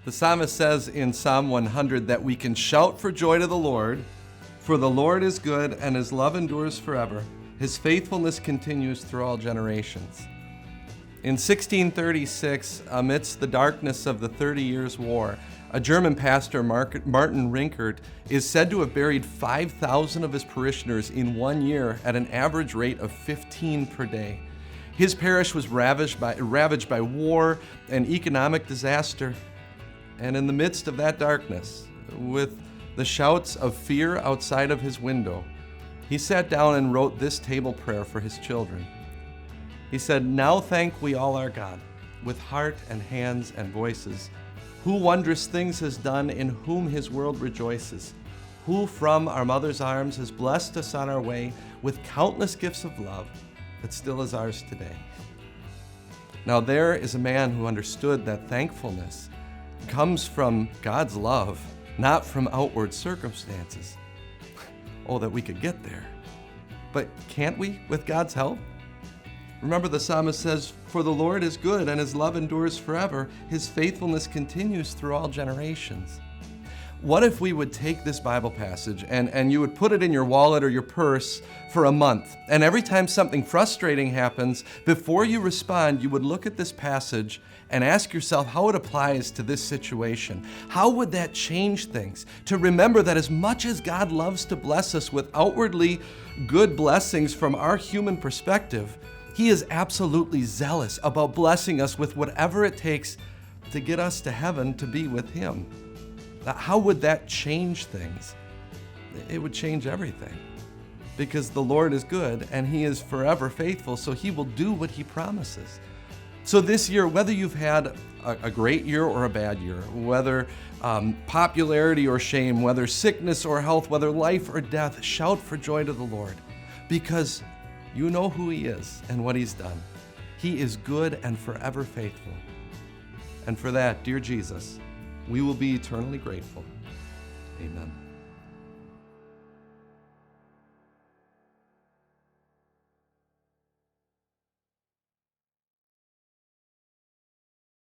The psalmist says in Psalm 100 that we can shout for joy to the Lord, for the Lord is good and his love endures forever. His faithfulness continues through all generations. In 1636, amidst the darkness of the 30 Years' War, a German pastor, Martin Rinkart, is said to have buried 5,000 of his parishioners in 1 year at an average rate of 15 per day. His parish was ravaged by war and economic disaster. And in the midst of that darkness, with the shouts of fear outside of his window, he sat down and wrote this table prayer for his children. He said, "Now thank we all our God, with heart and hands and voices, who wondrous things has done, in whom his world rejoices, who from our mother's arms has blessed us on our way with countless gifts of love that still is ours today." Now there is a man who understood that thankfulness comes from God's love, not from outward circumstances. Oh, that we could get there. But can't we with God's help? Remember, the psalmist says, "For the Lord is good and his love endures forever. His faithfulness continues through all generations." What if we would take this Bible passage and you would put it in your wallet or your purse for a month, and every time something frustrating happens, before you respond, you would look at this passage and ask yourself how it applies to this situation. How would that change things? To remember that as much as God loves to bless us with outwardly good blessings from our human perspective, He is absolutely zealous about blessing us with whatever it takes to get us to heaven to be with Him. How would that change things? It would change everything, because the Lord is good and He is forever faithful, so He will do what He promises. So this year, whether you've had a great year or a bad year, whether popularity or shame, whether sickness or health, whether life or death, shout for joy to the Lord, because you know who He is and what He's done. He is good and forever faithful. And for that, dear Jesus, we will be eternally grateful. Amen.